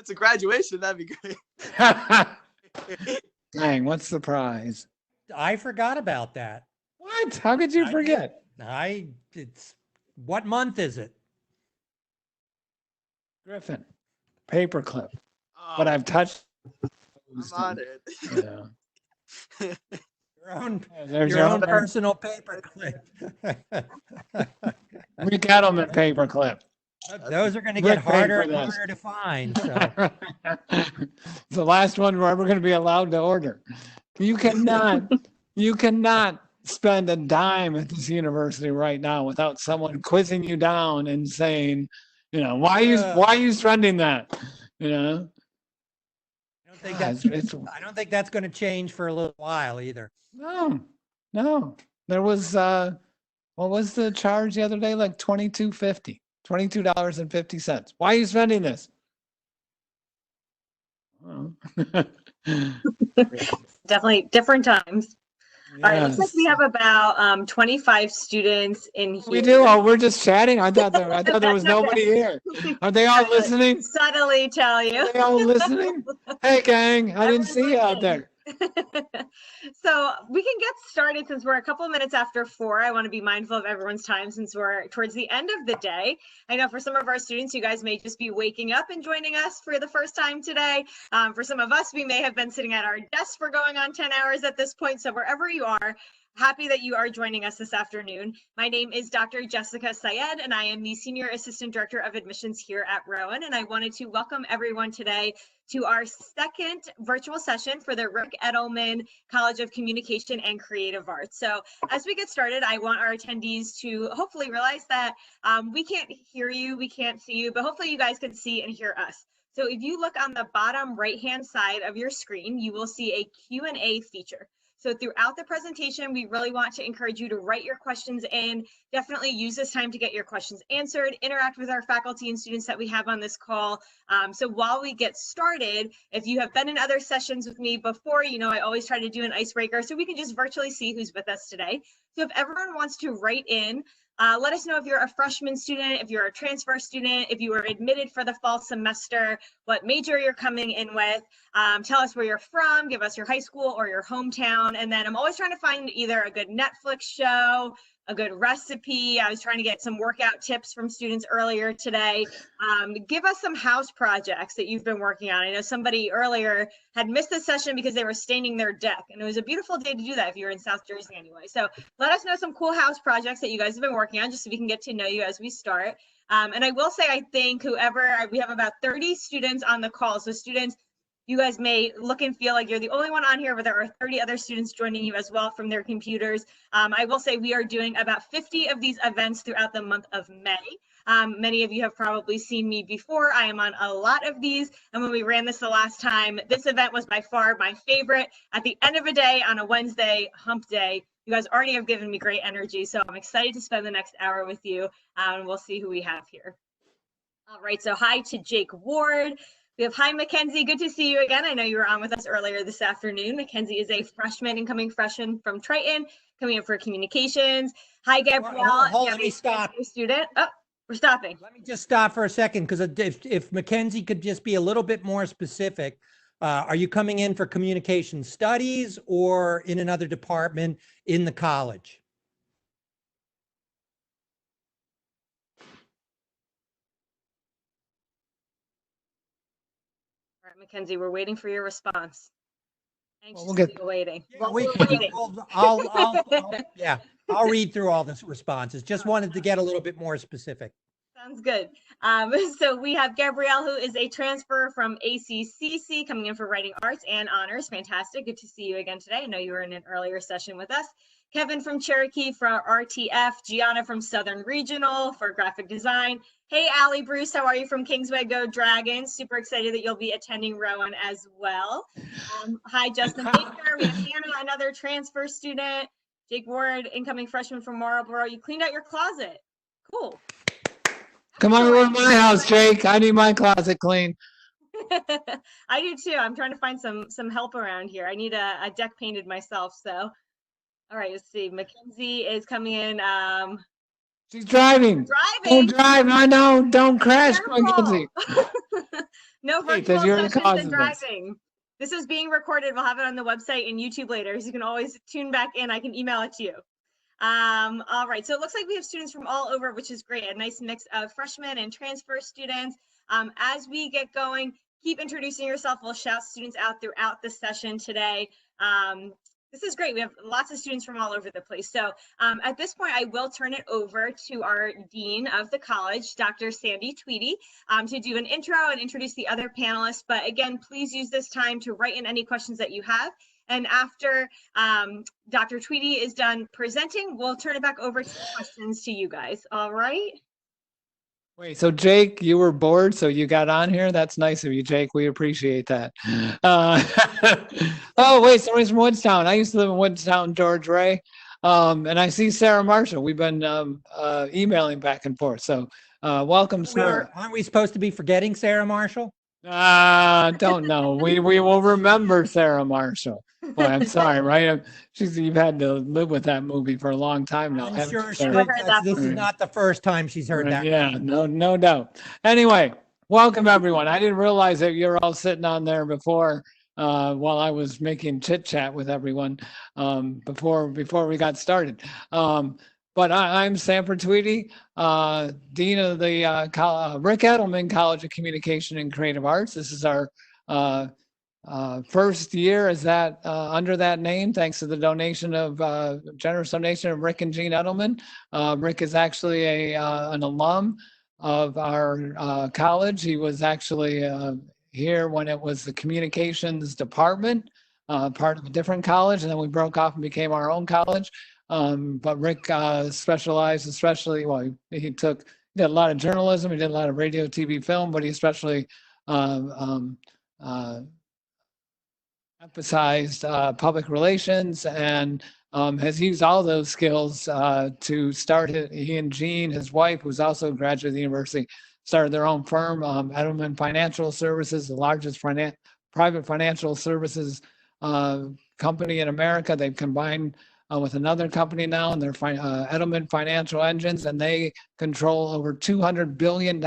it's a graduation, that'd be great. Dang, what's the prize? I forgot about that. What? How could you forget? It's what month is it? Griffin, paperclip. Oh, But I've touched. I'm on it. Yeah. Your own personal paperclip. Ric Edelman paperclip. Those are going to get Rick paid harder for and this. harder to find. So. It's the last one we're ever going to be allowed to order. You cannot spend a dime at this university right now without someone quizzing you down and saying, why are you spending that? I don't think that's going to change for a little while either. No. There was what was the charge the other day? Like $22.50. Why are you spending this? Definitely different times. Yes. All right, looks like we have about 25 students in here. We do. Oh, we're just chatting. I thought there was nobody here. Are they all listening? Subtly tell you. Are they all listening? Hey, gang! I didn't see you out there. So we can get started since we're a couple of minutes after 4. I want to be mindful of everyone's time since we're towards the end of the day. I know for some of our students, you guys may just be waking up and joining us for the first time today. For some of us, we may have been sitting at our desks for going on 10 hours at this point. So wherever you are, happy that you are joining us this afternoon. My name is Dr. Jessica Syed, and I am the Senior Assistant Director of Admissions here at Rowan. And I wanted to welcome everyone today to our second virtual session for the Ric Edelman College of Communication and Creative Arts. So as we get started, I want our attendees to hopefully realize that we can't hear you, we can't see you, but hopefully you guys can see and hear us. So if you look on the bottom right-hand side of your screen, you will see a Q&A feature. So throughout the presentation, we really want to encourage you to write your questions in. Definitely use this time to get your questions answered, interact with our faculty and students that we have on this call. So while we get started, if you have been in other sessions with me before, I always try to do an icebreaker so we can just virtually see who's with us today. So if everyone wants to write in, let us know if you're a freshman student, if you're a transfer student, if you were admitted for the fall semester, what major you're coming in with. Tell us where you're from, give us your high school or your hometown. And then I'm always trying to find either a good Netflix show, a good recipe. I was trying to get some workout tips from students earlier today. Give us some house projects that you've been working on. I know somebody earlier had missed the session because they were staining their deck, and it was a beautiful day to do that if you're in South Jersey anyway. So let us know some cool house projects that you guys have been working on, just so we can get to know you as we start. And I will say, I think we have about 30 students on the call. So students, you guys may look and feel like you're the only one on here, but there are 30 other students joining you as well from their computers. I will say we are doing about 50 of these events throughout the month of May. Many of you have probably seen me before. I am on a lot of these. And when we ran this the last time, this event was by far my favorite. At the end of a day on a Wednesday, hump day, you guys already have given me great energy. So I'm excited to spend the next hour with you. And we'll see who we have here. All right, so hi to Jake Ward. We have hi, Mackenzie. Good to see you again. I know you were on with us earlier this afternoon. Mackenzie is a incoming freshman from Triton, coming in for communications. Hi, Gabrielle. Let me stop. Student. Oh, we're stopping. Let me just stop for a second, because if Mackenzie could just be a little bit more specific. Are you coming in for communication studies or in another department in the college? Mackenzie, we're waiting for your response. Anxiously waiting. I'll read through all the responses. Just wanted to get a little bit more specific. Sounds good. So we have Gabrielle, who is a transfer from ACCC, coming in for writing arts and honors. Fantastic. Good to see you again today. I know you were in an earlier session with us. Kevin from Cherokee for RTF, Gianna from Southern Regional for graphic design. Hey, Allie Bruce, how are you from Kingsway Go Dragons? Super excited that you'll be attending Rowan as well. Hi, Justin Baker. We have Hannah, another transfer student. Jake Ward, incoming freshman from Marlboro. You cleaned out your closet. Cool. Come on over to my house, Jake. I need my closet clean. I do too. I'm trying to find some help around here. I need a deck painted myself, so. All right, let's see. Mackenzie is coming in. She's driving. Don't drive. I know. Don't crash, Mackenzie. No, No Wait, virtual you're the sessions cause and of this. driving. This is being recorded. We'll have it on the website and YouTube later, so you can always tune back in. I can email it to you. All right, so it looks like we have students from all over, which is great. A nice mix of freshmen and transfer students. As we get going, keep introducing yourself. We'll shout students out throughout the session today. This is great. We have lots of students from all over the place. So at this point, I will turn it over to our Dean of the college, Dr. Sandy Tweedy, to do an intro and introduce the other panelists. But again, please use this time to write in any questions that you have. And after Dr. Tweedy is done presenting, we'll turn it back over to questions to you guys. All right. Wait, so Jake, you were bored, so you got on here? That's nice of you, Jake. We appreciate that. Oh, wait, somebody's from Woodstown. I used to live in Woodstown, George Ray. And I see Sarah Marshall. We've been emailing back and forth. So welcome, Sarah. Aren't we supposed to be forgetting Sarah Marshall? Don't know. We will remember Sarah Marshall. Well, I'm sorry, right? You've had to live with that movie for a long time now. I'm sure this is not the first time she's heard that. Yeah, no doubt. Anyway, welcome everyone. I didn't realize that you're all sitting on there before while I was making chit chat with everyone before we got started. But I'm Sanford Tweedy, Dean of the Ric Edelman College of Communication and Creative Arts. This is our first year as that under that name, thanks to the generous donation of Ric and Jean Edelman. Ric is actually an alum of our college. He was actually here when it was the communications department, part of a different college, and then we broke off and became our own college. But Ric specialized, especially, well, he did a lot of journalism, he did a lot of radio, TV, film, but he especially emphasized public relations and has used all those skills to start he and Jean, his wife, who's also a graduate of the university, started their own firm, Edelman Financial Services, the largest private financial services company in America. They've combined with another company now, and they're Edelman Financial Engines, and they control over $200 billion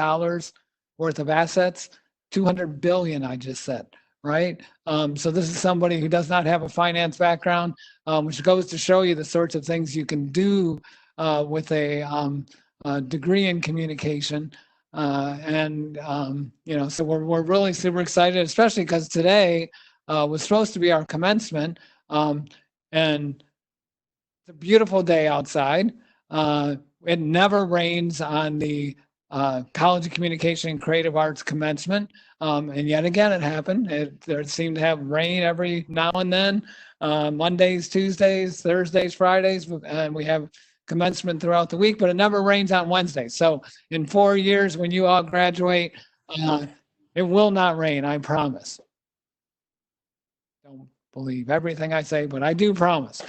worth of assets. 200 billion, I just said, right? So this is somebody who does not have a finance background, which goes to show you the sorts of things you can do with a degree in communication. So we're really super excited, especially because today was supposed to be our commencement, and it's a beautiful day outside. It never rains on the College of Communication and Creative Arts commencement. And yet again, it happened. There seemed to have rain every now and then, Mondays, Tuesdays, Thursdays, Fridays, and we have commencement throughout the week, but it never rains on Wednesdays. So in 4 years, when you all graduate, it will not rain, I promise. Don't believe everything I say, but I do promise.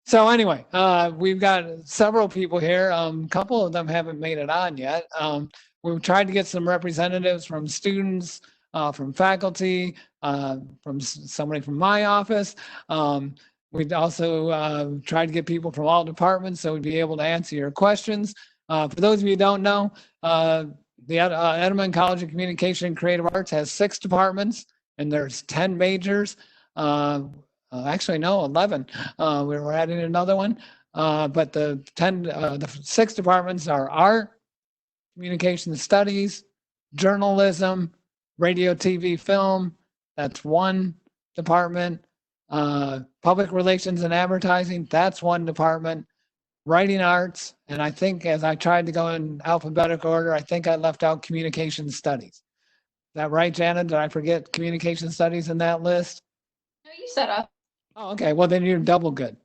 So anyway, we've got several people here. A couple of them haven't made it on yet. We've tried to get some representatives from students, from faculty, from somebody from my office. We'd also tried to get people from all departments so we'd be able to answer your questions. For those of you who don't know, the Edelman College of Communication and Creative Arts has 6 departments, and there's 10 majors. Actually, no, 11. We're adding another one. But the 6 departments are art, communication studies, journalism, radio, TV, film. That's one department. Public relations and advertising. That's one department. Writing arts. And I think as I tried to go in alphabetical order, I think I left out communication studies. Is that right, Janet? Did I forget communication studies in that list? No, you set up. Oh, okay. Well, then you're double good.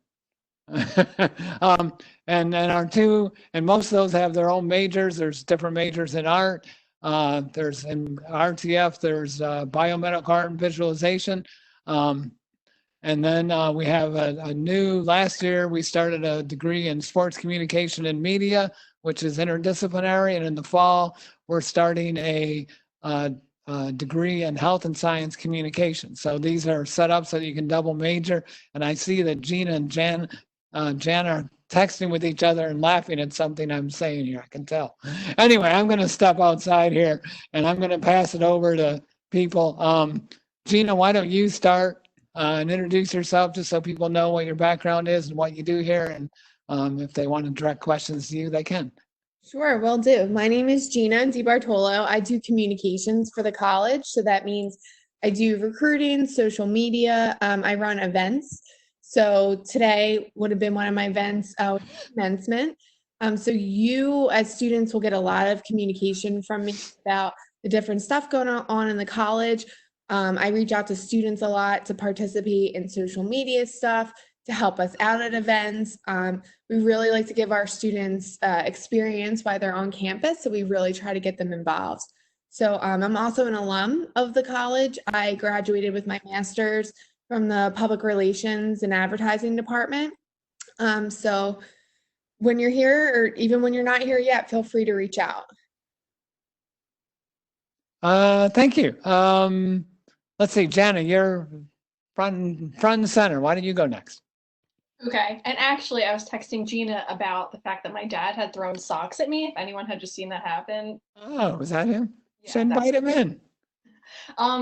And our 2, and most of those have their own majors. There's different majors in art. There's in RTF, there's biomedical art and visualization. And then we have a new, last year we started a degree in sports communication and media, which is interdisciplinary. And in the fall, we're starting a degree in health and science communication. So these are set up so that you can double major. And I see that Gina and Jan are texting with each other and laughing at something I'm saying here. I can tell. Anyway, I'm going to step outside here and I'm going to pass it over to people. Gina, why don't you start and introduce yourself just so people know what your background is and what you do here. And if they want to direct questions to you, they can. Sure, will do. My name is Gina DiBartolo. I do communications for the college. So that means I do recruiting, social media. I run events. So today would have been one of my events, commencement. So you as students will get a lot of communication from me about the different stuff going on in the college. I reach out to students a lot to participate in social media stuff, to help us out at events. We really like to give our students experience while they're on campus, so we really try to get them involved. So I'm also an alum of the college. I graduated with my master's from the Public Relations and Advertising Department. So when you're here, or even when you're not here yet, feel free to reach out. Thank you. Let's see, Jana, you're front and center. Why don't you go next? Okay, and actually I was texting Gina about the fact that my dad had thrown socks at me, if anyone had just seen that happen. Oh, was that him? Yeah, Should invite him in.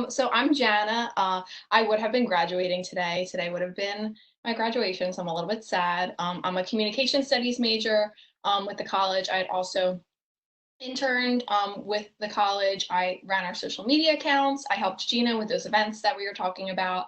So I'm Jana. I would have been graduating today. Today would have been my graduation, so I'm a little bit sad. I'm a communication studies major with the college. I had also interned with the college. I ran our social media accounts. I helped Gina with those events that we were talking about.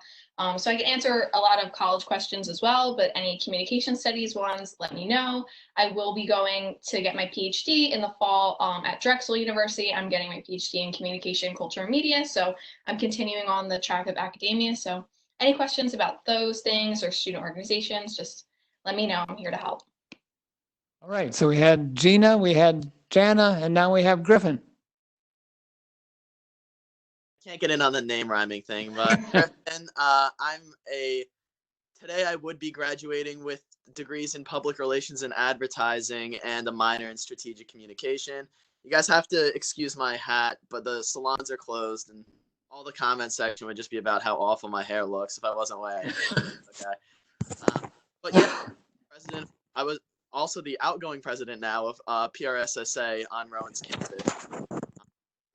So I can answer a lot of college questions as well, but any communication studies ones, let me know. I will be going to get my PhD in the fall at Drexel University. I'm getting my PhD in communication, culture, and media. So I'm continuing on the track of academia. So any questions about those things or student organizations, just let me know. I'm here to help. All right, so we had Gina, we had Jana, and now we have Griffin. Can't get in on the name rhyming thing, but Griffin, today I would be graduating with degrees in public relations and advertising and a minor in strategic communication. You guys have to excuse my hat, but the salons are closed and all the comment section would just be about how awful my hair looks if I wasn't wearing it. Okay. But yeah, president, I was also the outgoing president now of PRSSA on Rowan's campus.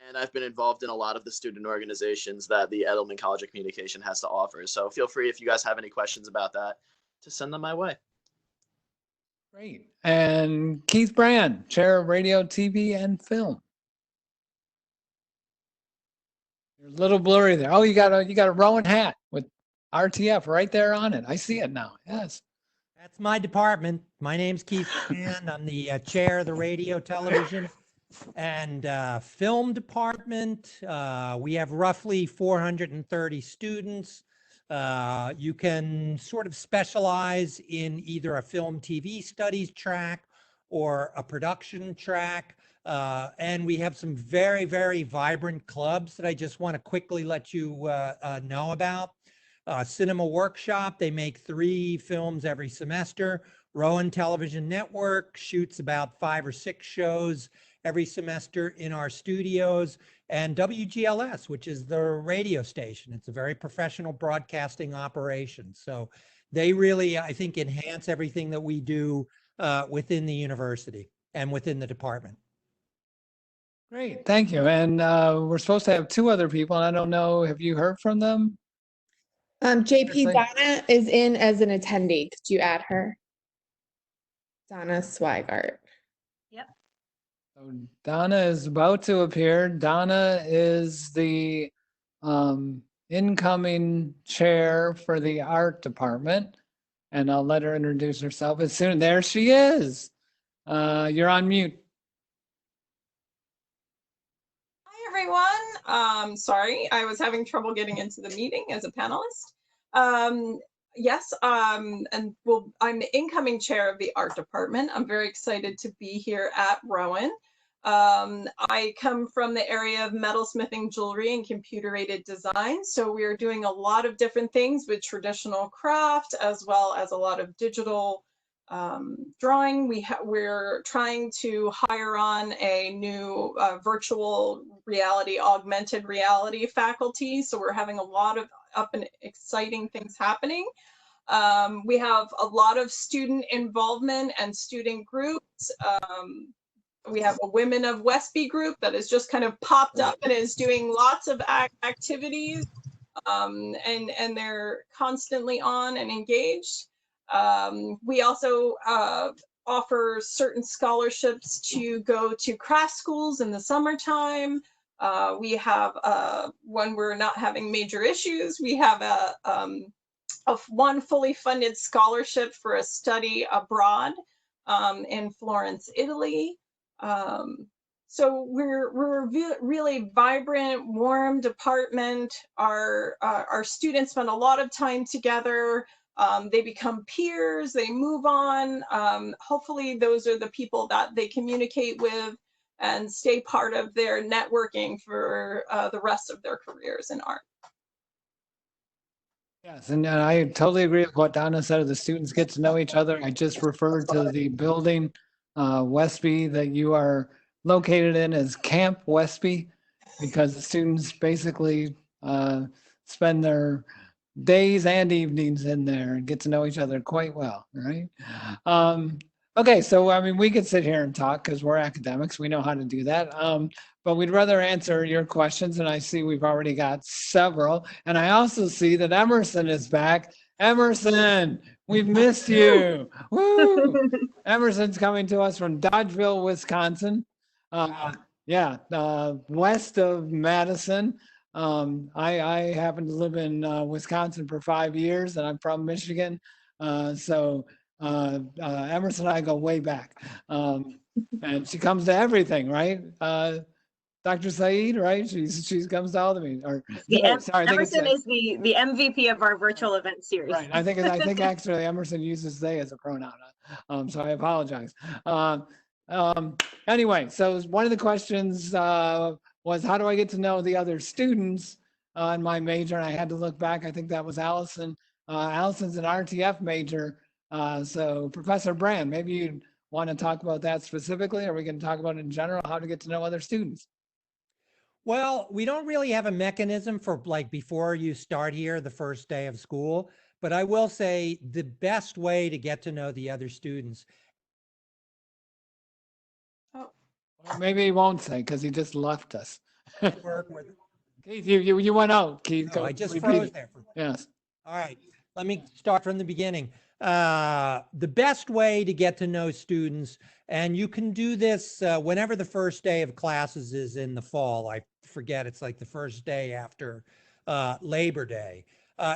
And I've been involved in a lot of the student organizations that the Edelman College of Communication has to offer. So feel free, if you guys have any questions about that, to send them my way. Great. And Keith Brand, Chair of Radio, TV, and Film. You're a little blurry there. Oh, you got a Rowan hat with RTF right there on it. I see it now. Yes. That's my department. My name's Keith Brand. I'm the chair of the radio, television, and film department. We have roughly 430 students. You can sort of specialize in either a film TV studies track or a production track. And we have some very, very vibrant clubs that I just want to quickly let you know about. Cinema Workshop, they make 3 films every semester. Rowan Television Network shoots about 5 or 6 shows every semester in our studios. And WGLS, which is the radio station. It's a very professional broadcasting operation. So they really, I think, enhance everything that we do within the university and within the department. Great. Thank you. And we're supposed to have 2 other people. I don't know. Have you heard from them? JP Donna is in as an attendee. Could you add her? Donna Swigart. Yep. So Donna is about to appear. Donna is the incoming chair for the art department. And I'll let her introduce herself as soon. There she is. You're on mute. Hi, everyone. Sorry, I was having trouble getting into the meeting as a panelist. Yes, and well, I'm the incoming chair of the art department. I'm very excited to be here at Rowan. I come from the area of metalsmithing, jewelry, and computer-aided design. So we are doing a lot of different things with traditional craft as well as a lot of digital drawing. We're trying to hire on a new virtual reality, augmented reality faculty. So we're having a lot of up and exciting things happening. We have a lot of student involvement and student groups. We have a Women of Westby group that has just kind of popped up and is doing lots of activities, and they're constantly on and engaged. We also offer certain scholarships to go to craft schools in the summertime. We have, when we're not having major issues, we have one fully funded scholarship for a study abroad in Florence, Italy. So we're really vibrant, warm department. Our students spend a lot of time together. They become peers, they move on. Hopefully those are the people that they communicate with and stay part of their networking for the rest of their careers in art. Yes, and I totally agree with what Donna said. The students get to know each other. I just referred to the building, Westby, that you are located in as Camp Westby, because the students basically spend their days and evenings in there and get to know each other quite well, right? Okay, so I mean, we could sit here and talk because we're academics. We know how to do that. But we'd rather answer your questions, and I see we've already got several. And I also see that Emerson is back. Emerson, we've missed you. Woo! Emerson's coming to us from Dodgeville, Wisconsin. West of Madison. I happen to live in Wisconsin for 5 years, and I'm from Michigan. Emerson and I go way back. And she comes to everything, right? Dr. Saeed, right? She comes to all the meetings. Emerson is the MVP of our virtual event series. Right. I think actually Emerson uses they as a pronoun. So I apologize. Anyway, so one of the questions was, how do I get to know the other students in my major? And I had to look back. I think that was Allison. Allison's an RTF major. So Professor Brand, maybe you want to talk about that specifically, or we can talk about in general how to get to know other students. Well, we don't really have a mechanism for like before you start here the first day of school, but I will say the best way to get to know the other students. Well, maybe he won't say because he just left us. Work with. Keith, you went out, Keith. No, I just froze there. Yes. All right, let me start from the beginning. The best way to get to know students, and you can do this whenever the first day of classes is in the fall. I forget, it's like the first day after Labor Day,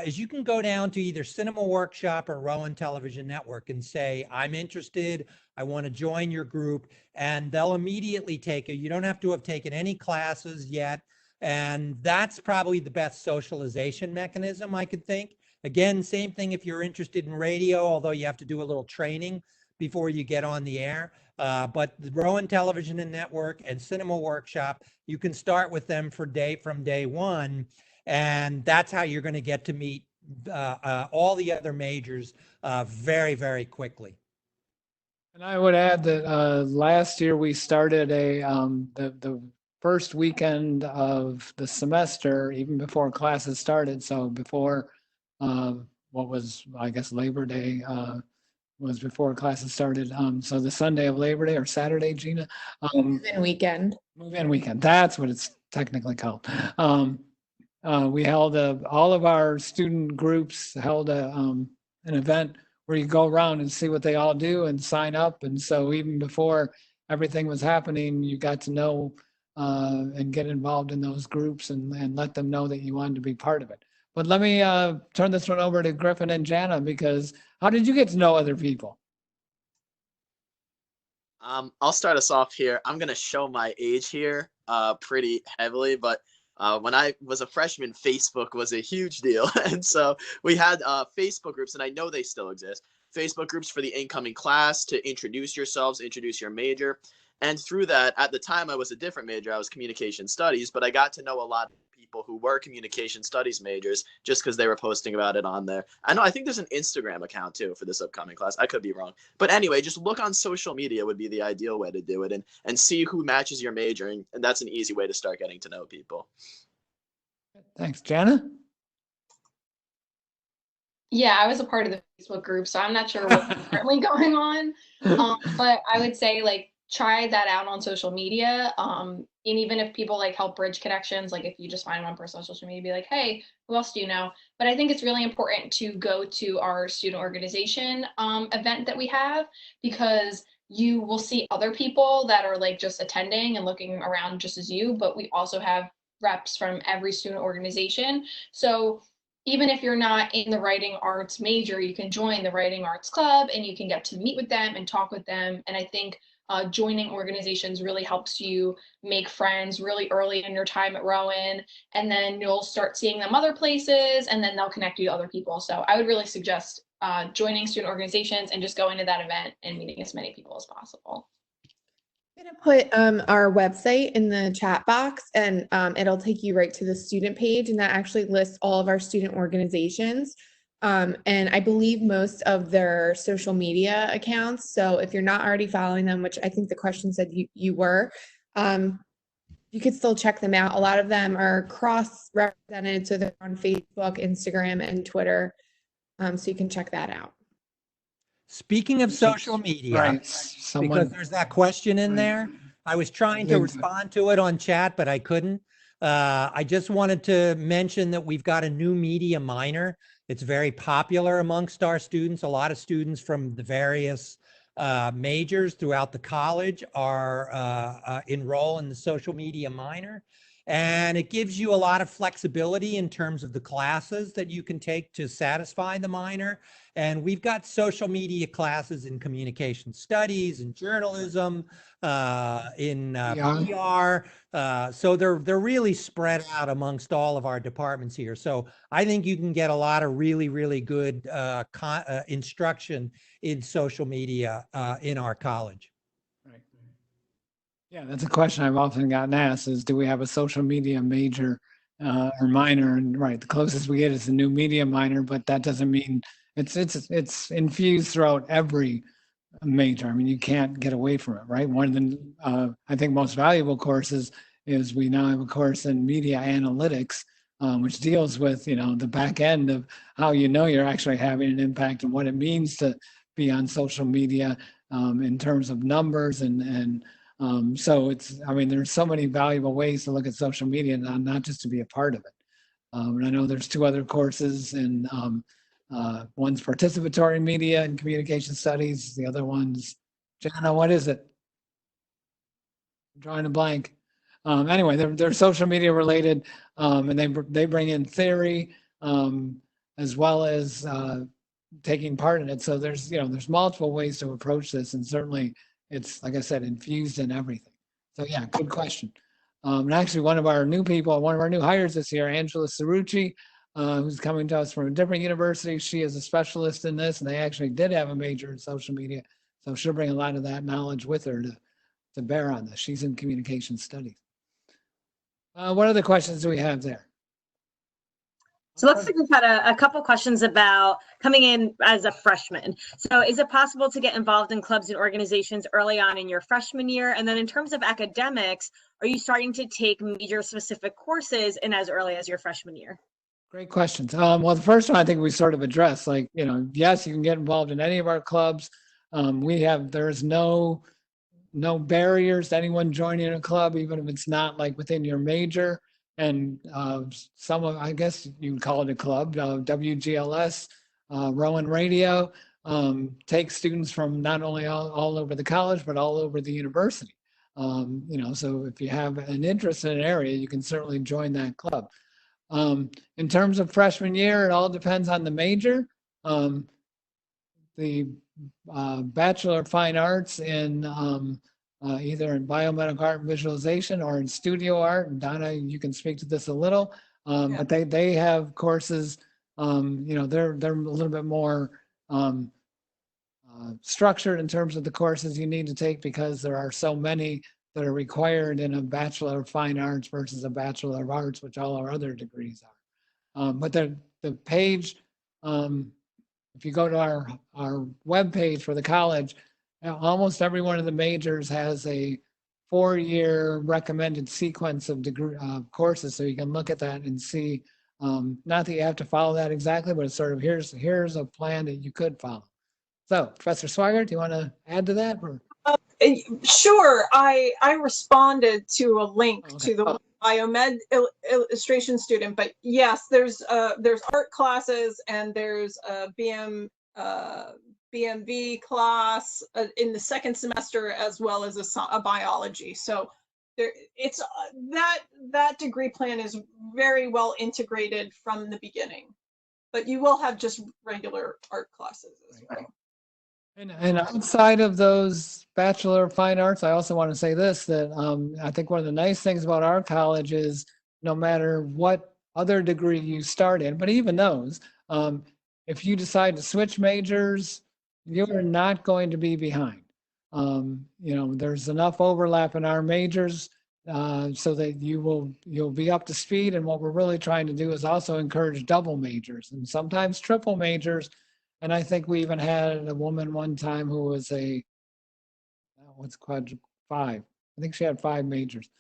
is you can go down to either Cinema Workshop or Rowan Television Network and say, I'm interested, I want to join your group, and they'll immediately take you. You don't have to have taken any classes yet, and that's probably the best socialization mechanism I could think. Again, same thing if you're interested in radio, although you have to do a little training before you get on the air. But the Rowan Television and Network and Cinema Workshop, you can start with them from day one. And that's how you're going to get to meet all the other majors very, very quickly. And I would add that last year we started the first weekend of the semester, even before classes started. So before what was, I guess, Labor Day was before classes started. So the Sunday of Labor Day or Saturday, Gina? Move-in weekend. Move-in weekend. That's what it's technically called. We held all of our student groups held an event where you go around and see what they all do and sign up. And so even before everything was happening, you got to know and get involved in those groups and let them know that you wanted to be part of it. But let me turn this one over to Griffin and Jana, because how did you get to know other people? I'll start us off here. I'm going to show my age here pretty heavily, but when I was a freshman, Facebook was a huge deal. And so we had Facebook groups, and I know they still exist. Facebook groups for the incoming class to introduce yourselves, introduce your major. And through that, at the time, I was a different major. I was communication studies, but I got to know a lot of people who were communication studies majors just because they were posting about it on there. I think there's an Instagram account too for this upcoming class. I could be wrong. But anyway, just look on social media would be the ideal way to do it, and see who matches your major. And that's an easy way to start getting to know people. Thanks, Jana. Yeah, I was a part of the Facebook group, so I'm not sure what's currently going on. But I would say like try that out on social media. And even if people like help bridge connections, like if you just find one person on social media, be like, hey, who else do you know? But I think it's really important to go to our student organization event that we have, because you will see other people that are like just attending and looking around just as you, but we also have reps from every student organization. So even if you're not in the writing arts major, you can join the writing arts club and you can get to meet with them and talk with them. And I think joining organizations really helps you make friends really early in your time at Rowan. And then you'll start seeing them other places, and then they'll connect you to other people. So I would really suggest joining student organizations and just going to that event and meeting as many people as possible. I'm going to put our website in the chat box, and it'll take you right to the student page, and that actually lists all of our student organizations. And I believe most of their social media accounts. So if you're not already following them, which I think the question said you were, you could still check them out. A lot of them are cross-represented, so they're on Facebook, Instagram, and Twitter. So you can check that out. Speaking of social media, Right. because there's that question in there, I was trying to respond to it on chat, but I couldn't. I just wanted to mention that we've got a new media minor. It's very popular amongst our students. A lot of students from the various majors throughout the college are enroll in the social media minor. And it gives you a lot of flexibility in terms of the classes that you can take to satisfy the minor. And we've got social media classes in communication studies, in journalism, in PR. So they're really spread out amongst all of our departments here. So I think you can get a lot of really, really good instruction in social media in our college. Right. Yeah, that's a question I've often gotten asked is, do we have a social media major or minor? And right, the closest we get is a new media minor, but that doesn't mean it's infused throughout every major. I mean, you can't get away from it, right? One of the, I think, most valuable courses is we now have a course in media analytics, which deals with, the back end of how you're actually having an impact and what it means to be on social media in terms of numbers and so there's so many valuable ways to look at social media and not just to be a part of it. And I know there's two other courses, and one's participatory media and communication studies. The other one's, Jana, what is it? I'm drawing a blank. Anyway, they're social media related, and they bring in theory as well as taking part in it. So there's multiple ways to approach this, and certainly it's, like I said, infused in everything. So yeah, good question. And actually one of our new hires this year, Angela Cerrucci, who's coming to us from a different university. She is a specialist in this, and they actually did have a major in social media. So she'll bring a lot of that knowledge with her to bear on this. She's in communication studies. What other questions do we have there? So it looks like we've had a couple questions about coming in as a freshman. So is it possible to get involved in clubs and organizations early on in your freshman year? And then in terms of academics, are you starting to take major specific courses in as early as your freshman year? Great questions. Well, the first one I think we sort of addressed, yes, you can get involved in any of our clubs. There's no barriers to anyone joining a club, even if it's not like within your major. And I guess you would call it a club, WGLS, Rowan Radio, takes students from not only all over the college, but all over the university. So if you have an interest in an area, you can certainly join that club. In terms of freshman year, it all depends on the major. The Bachelor of Fine Arts in either in biomedical art and visualization or in studio art. And Donna, you can speak to this a little, but they have courses, they're a little bit more structured in terms of the courses you need to take, because there are so many that are required in a Bachelor of Fine Arts versus a Bachelor of Arts, which all our other degrees are. But the page, if you go to our webpage for the college, almost every one of the majors has a 4-year recommended sequence of degree courses, so you can look at that and see Not that you have to follow that exactly, but it's sort of here's a plan that you could follow. So, Professor Swigert, do you want to add to that? Or? Sure. I responded to a link Okay. to the biomed illustration student, but yes, there's art classes and there's a BMV class in the second semester, as well as a biology. So there, it's that degree plan is very well integrated from the beginning, but you will have just regular art classes as well. And outside of those Bachelor of Fine Arts, I also want to say this, that I think one of the nice things about our college is no matter what other degree you start in, but even those, if you decide to switch majors, you're not going to be behind. There's enough overlap in our majors so that you'll be up to speed. And what we're really trying to do is also encourage double majors and sometimes triple majors. And I think we even had a woman one time who was five. I think she had 5 majors.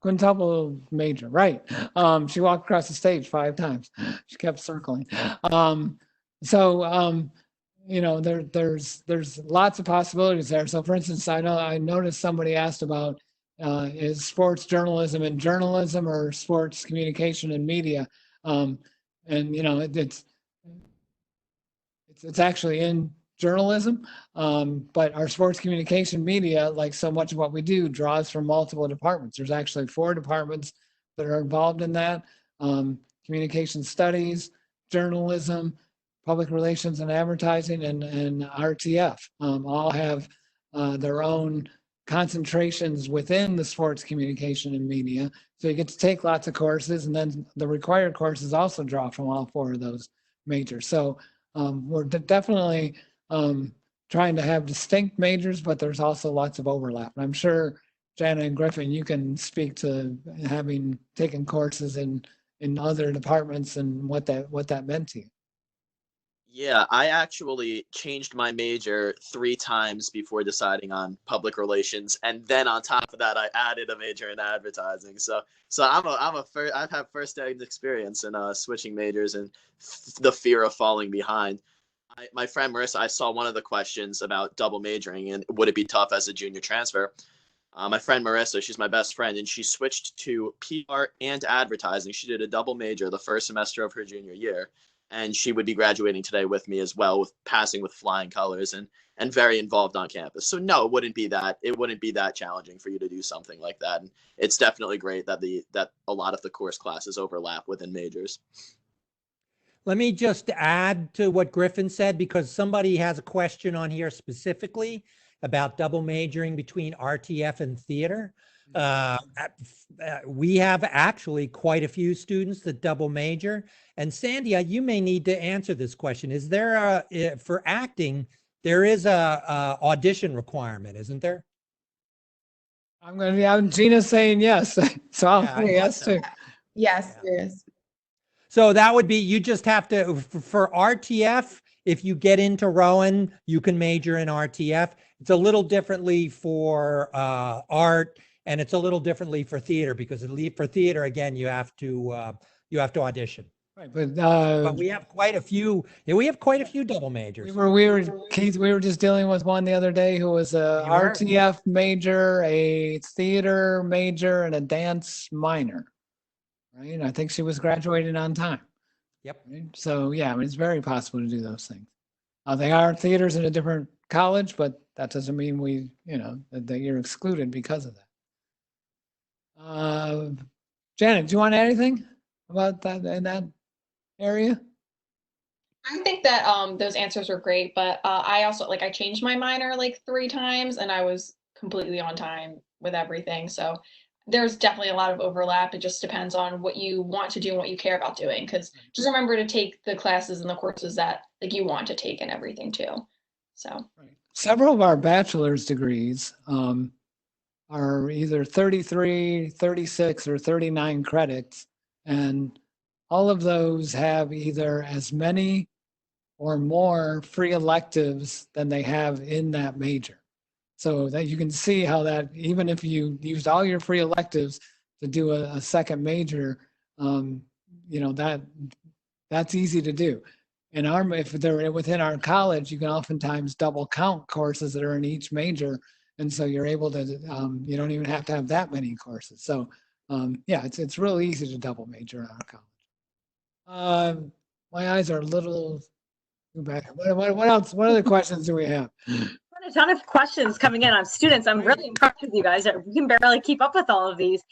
Quintuple major, right. She walked across the stage 5 times. She kept circling. There's lots of possibilities there. So for instance, I noticed somebody asked about is sports journalism and journalism or sports communication and media? It's actually in journalism, but our sports communication media, like so much of what we do, draws from multiple departments. There's actually 4 departments that are involved in that. Communication studies, journalism, public relations and advertising, and RTF all have their own concentrations within the sports communication and media. So you get to take lots of courses, and then the required courses also draw from all 4 of those majors. So we're definitely trying to have distinct majors, but there's also lots of overlap. And I'm sure, Jana and Griffin, you can speak to having taken courses in other departments and what that meant to you. Yeah, I actually changed my major 3 times before deciding on public relations, and then on top of that, I added a major in advertising. So I've had first-hand experience in switching majors and the fear of falling behind. My friend Marissa, I saw one of the questions about double majoring and would it be tough as a junior transfer. My friend Marissa, she's my best friend, and she switched to PR and advertising. She did a double major the first semester of her junior year. And she would be graduating today with me as well, with passing with flying colors and very involved on campus. So no, it wouldn't be that challenging for you to do something like that. And it's definitely great that a lot of the course classes overlap within majors. Let me just add to what Griffin said, because somebody has a question on here specifically about double majoring between RTF and theater. We have actually quite a few students that double major. And Sandy, you may need to answer this question. Is there for acting, there is a audition requirement, isn't there? Gina's saying yes. So I'll say yes too. Yes, there is. So that would be, you just have to, for RTF, if you get into Rowan, you can major in RTF. It's a little differently for art, and it's a little differently for theater, because for theater, again, you have to audition. Right, but we have quite a few. Yeah, we have quite a few double majors. Keith, we were just dealing with one the other day who was a RTF major, a theater major, and a dance minor. Right, and I think she was graduating on time. Yep. Right? So yeah, I mean, it's very possible to do those things. They are theaters in a different college, but that doesn't mean that you're excluded because of that. Janet, do you want to add anything about that in that area? I think that those answers were great, but I also I changed my minor 3 times, and I was completely on time with everything. So there's definitely a lot of overlap. It just depends on what you want to do and what you care about doing. Because just remember to take the classes and the courses that you want to take and everything too. So several of our bachelor's degrees are either 33, 36, or 39 credits, and all of those have either as many or more free electives than they have in that major. So that you can see how that, even if you used all your free electives to do a second major, you know, that's easy to do. And if they're within our college, you can oftentimes double count courses that are in each major. And so you're able to, you don't even have to have that many courses. So yeah, it's really easy to double major in our college. My eyes are a little too bad. What else? What other questions do we have? A ton of questions coming in on students. I'm really impressed with you guys. We can barely keep up with all of these.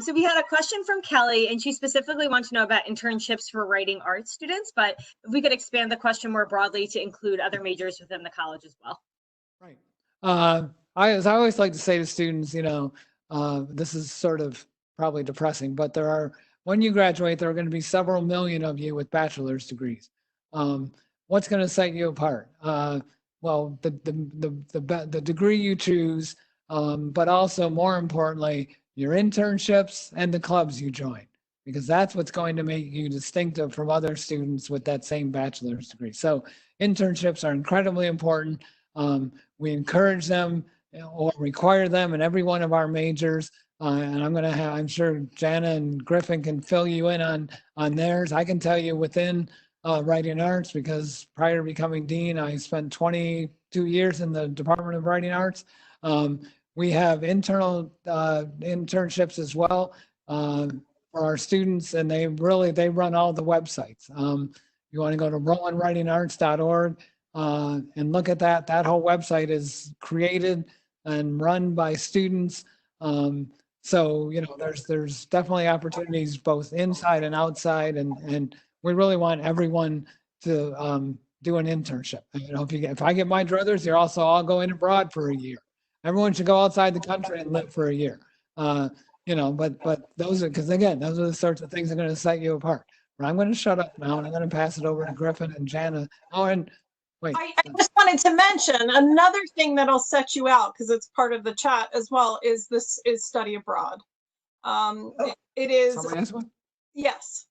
So we had a question from Kelly, and she specifically wanted to know about internships for writing arts students, but if we could expand the question more broadly to include other majors within the college as well. Right. I always like to say to students, you know, this is sort of probably depressing, but when you graduate, there are going to be several million of you with bachelor's degrees. What's going to set you apart? Well, the degree you choose, but also more importantly, your internships and the clubs you join, because that's what's going to make you distinctive from other students with that same bachelor's degree. So internships are incredibly important. We encourage them or require them in every one of our majors. And I'm sure Jana and Griffin can fill you in on theirs. I can tell you within writing arts, because prior to becoming dean, I spent 22 years in the Department of Writing Arts. We have internal internships as well for our students, and they run all the websites. You want to go to rowanwritingarts.org and look at that. That whole website is created and run by students. So, you know, there's definitely opportunities both inside and outside, and we really want everyone to do an internship. You know, if I get my druthers, you're also all going abroad for a year. Everyone should go outside the country and live for a year. You know, but those are, because again, those are the sorts of things that are going to set you apart. But I'm going to shut up now, and I'm going to pass it over to Griffin and Jana. Oh, and wait. I just wanted to mention another thing that'll set you out, because it's part of the chat as well, is study abroad. It is. Somebody ask one? Yes.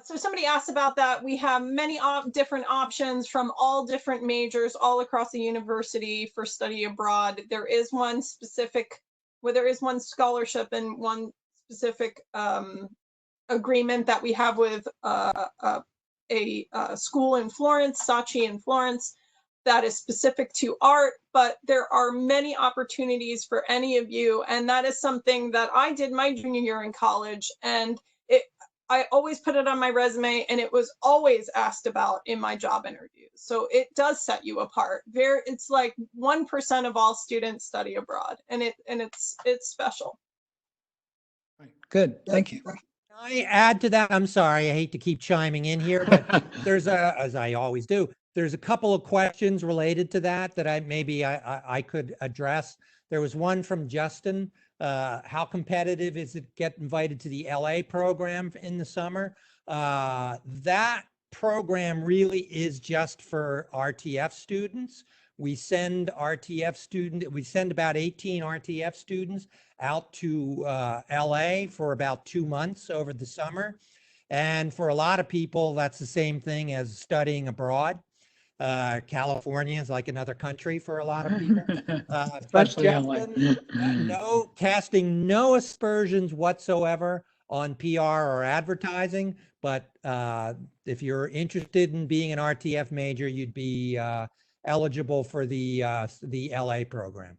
So somebody asked about that. We have many different options from all different majors all across the university for study abroad. There is one scholarship and one specific agreement that we have with a school in Florence, Saatchi in Florence, that is specific to art, but there are many opportunities for any of you. And that is something that I did my junior year in college, and I always put it on my resume, and it was always asked about in my job interviews. So it does set you apart. It's like 1% of all students study abroad, and it's special. Right. Good. Thank you. Can I add to that? I'm sorry, I hate to keep chiming in here, but as I always do, there's a couple of questions related to that I could address. There was one from Justin. How competitive is it to get invited to the LA program in the summer? That program really is just for RTF students. We send about 18 RTF students out to LA for about 2 months over the summer. And for a lot of people, that's the same thing as studying abroad. California is like another country for a lot of people. Especially LA. Casting no aspersions whatsoever on PR or advertising, but if you're interested in being an RTF major, you'd be eligible for the LA program.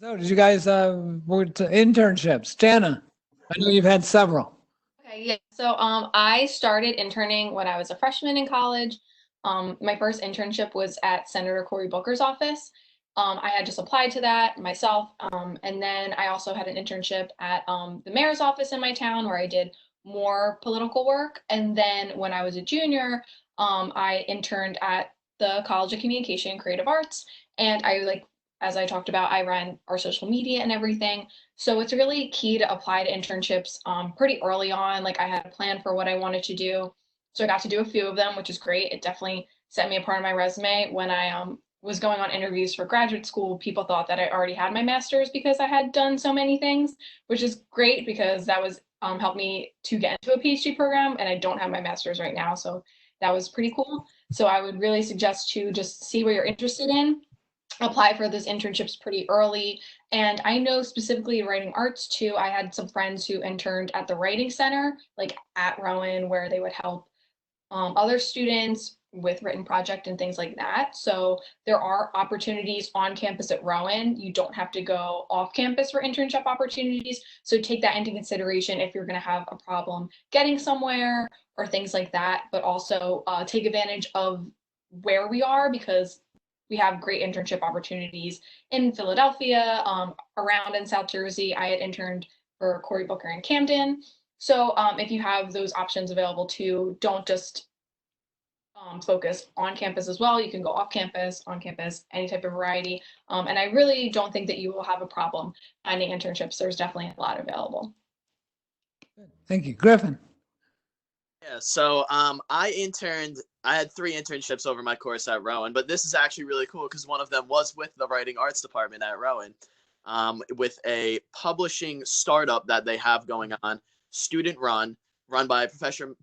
So did you guys went to internships? Jana, I know you've had several. Okay, yeah. So I started interning when I was a freshman in college. My first internship was at Senator Cory Booker's office. I had just applied to that myself. And then I also had an internship at the mayor's office in my town, where I did more political work. And then when I was a junior, I interned at the College of Communication and Creative Arts. And as I talked about, I ran our social media and everything. So it's really key to apply to internships pretty early on. Like, I had a plan for what I wanted to do. So I got to do a few of them, which is great. It definitely set me apart on my resume. When I was going on interviews for graduate school, people thought that I already had my master's because I had done so many things, which is great because that was helped me to get into a PhD program, and I don't have my master's right now. So that was pretty cool. So I would really suggest to just see what you're interested in. apply for those internships pretty early. And I know specifically in writing arts too, I had some friends who interned at the writing center, like at Rowan, where they would help other students with written project and things like that. So there are opportunities on campus at Rowan. You don't have to go off campus for internship opportunities. So take that into consideration if you're going to have a problem getting somewhere or things like that, but also take advantage of where we are, because we have great internship opportunities in Philadelphia, around in South Jersey. I had interned for Cory Booker in Camden. So if you have those options available too, don't just focus on campus as well. You can go off campus, on campus, any type of variety. And I really don't think that you will have a problem finding internships. There's definitely a lot available. Thank you. Griffin. Yeah, so I had 3 internships over my course at Rowan, but this is actually really cool because one of them was with the writing arts department at Rowan, with a publishing startup that they have going on, student run by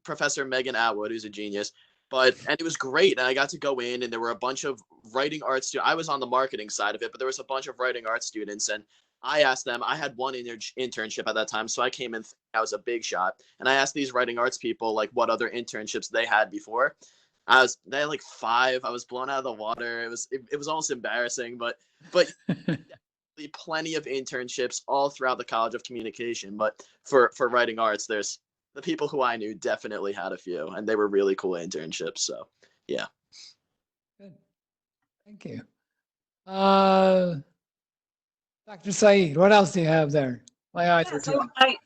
Professor Megan Atwood, who's a genius. And it was great, and I got to go in, and there were a bunch of writing arts students. I was on the marketing side of it, but there was a bunch of writing arts students, and I asked them. I had one internship at that time, so I came in. I was a big shot, and I asked these writing arts people like what other internships they had before. They had like 5. I was blown out of the water. It was almost embarrassing, but plenty of internships all throughout the College of Communication. But for writing arts, there's the people who I knew definitely had a few, and they were really cool internships. So yeah. Good. Thank you. Dr. Saeed, what else do you have there? My eyes are so I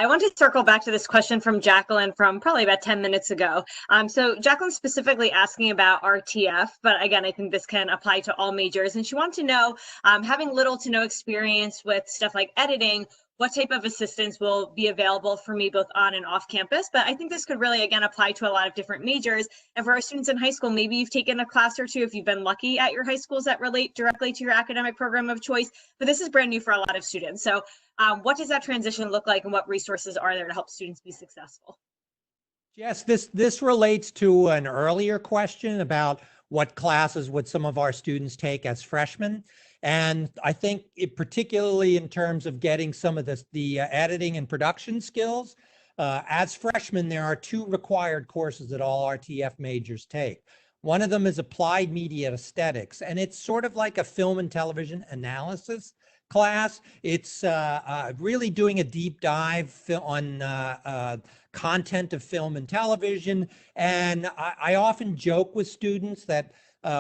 want to circle back to this question from Jacqueline from probably about 10 minutes ago. So Jacqueline's specifically asking about RTF, but again, I think this can apply to all majors. And she wants to know, having little to no experience with stuff like editing, what type of assistance will be available for me both on and off campus. But I think this could really, again, apply to a lot of different majors. And for our students in high school, maybe you've taken a class or two if you've been lucky at your high schools that relate directly to your academic program of choice. But this is brand new for a lot of students. So what does that transition look like, and what resources are there to help students be successful? Yes, this relates to an earlier question about what classes would some of our students take as freshmen. And I think particularly in terms of getting some of the editing and production skills, as freshmen, there are 2 required courses that all RTF majors take. One of them is Applied Media Aesthetics, and it's sort of like a film and television analysis class. It's really doing a deep dive on content of film and television. And I often joke with students that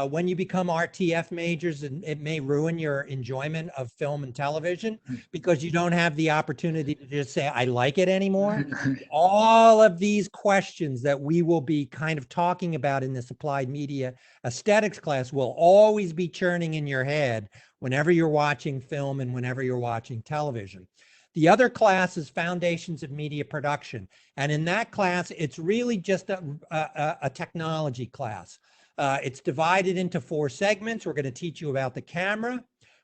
when you become RTF majors, it may ruin your enjoyment of film and television because you don't have the opportunity to just say, I like it anymore. All of these questions that we will be kind of talking about in this Applied Media Aesthetics class will always be churning in your head whenever you're watching film and whenever you're watching television. The other class is Foundations of Media Production. And in that class, it's really just a technology class. It's divided into 4 segments. We're going to teach you about the camera.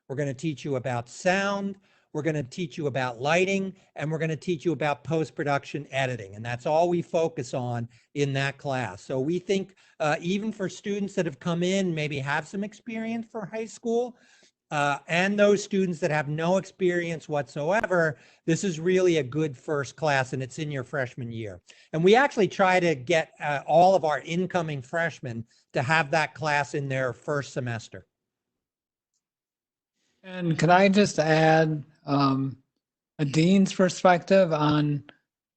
We're going to teach you about sound. We're going to teach you about lighting, and we're going to teach you about post-production editing. And that's all we focus on in that class. So we think even for students that have come in, maybe have some experience for high school, and those students that have no experience whatsoever, this is really a good first class, and it's in your freshman year. And we actually try to get all of our incoming freshmen to have that class in their first semester. And can I just add a dean's perspective on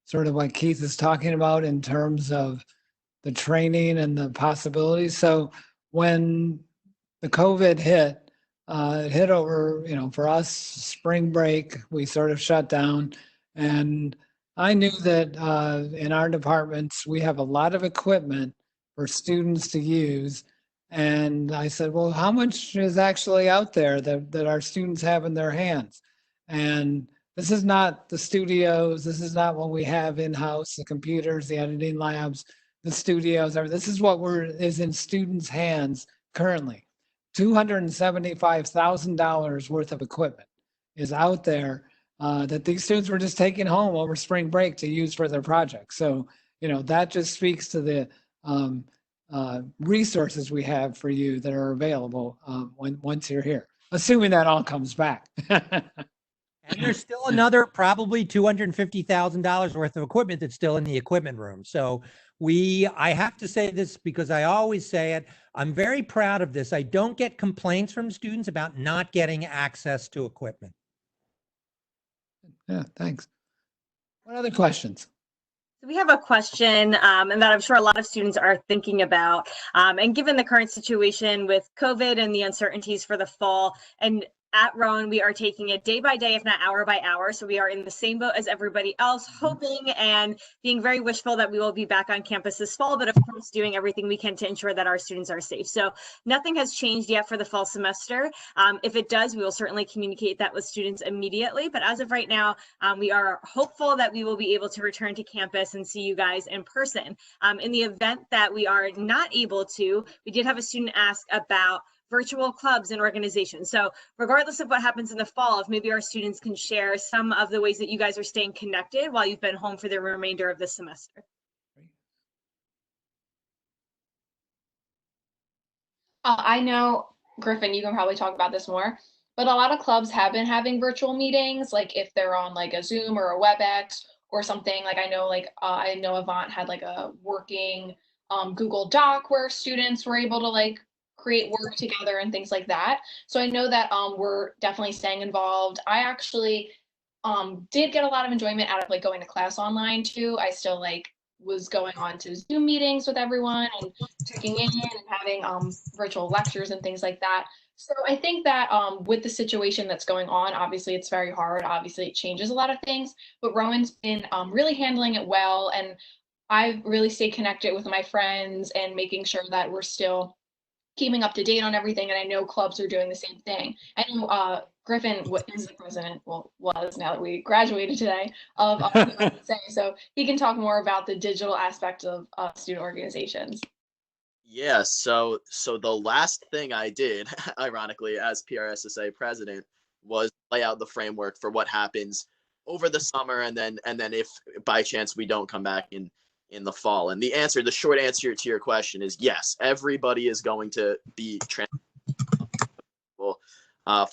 sort of what Keith is talking about in terms of the training and the possibilities? So when the COVID hit, it hit over, for us, spring break, we sort of shut down. And I knew that in our departments, we have a lot of equipment for students to use. And I said, well, how much is actually out there that our students have in their hands? And this is not the studios. This is not what we have in-house, the computers, the editing labs, the studios. This is what is in students' hands currently. $275,000 worth of equipment is out there that these students were just taking home over spring break to use for their projects. So, that just speaks to the resources we have for you that are available once you're here, assuming that all comes back. And there's still another probably $250,000 worth of equipment that's still in the equipment room. So I have to say this because I always say it, I'm very proud of this. I don't get complaints from students about not getting access to equipment. Yeah, thanks. What other questions? We have a question and that I'm sure a lot of students are thinking about. And given the current situation with COVID and the uncertainties for the fall, and at Rowan, we are taking it day by day, if not hour by hour. So we are in the same boat as everybody else, hoping and being very wishful that we will be back on campus this fall, but of course doing everything we can to ensure that our students are safe. So nothing has changed yet for the fall semester. If it does, we will certainly communicate that with students immediately. But as of right now, we are hopeful that we will be able to return to campus and see you guys in person. In the event that we are not able to, we did have a student ask about virtual clubs and organizations. So regardless of what happens in the fall, if maybe our students can share some of the ways that you guys are staying connected while you've been home for the remainder of the semester. I know, Griffin, you can probably talk about this more, but a lot of clubs have been having virtual meetings, like if they're on like a Zoom or a WebEx or something. Like I know Avant had like a working Google Doc where students were able to like create work together and things like that. So I know that we're definitely staying involved. I actually did get a lot of enjoyment out of like going to class online too. I still like was going on to Zoom meetings with everyone and checking in and having virtual lectures and things like that. So I think that with the situation that's going on, obviously it's very hard. Obviously it changes a lot of things, but Rowan's been really handling it well. And I've really stayed connected with my friends and making sure that we're still keeping up to date on everything. And I know clubs are doing the same thing. I know Griffin is the president, well, was now that we graduated today, of say, so he can talk more about the digital aspect of student organizations. Yeah, so the last thing I did, ironically, as PRSSA president, was lay out the framework for what happens over the summer, and then if by chance we don't come back in the fall. And the short answer to your question is yes, everybody is going to be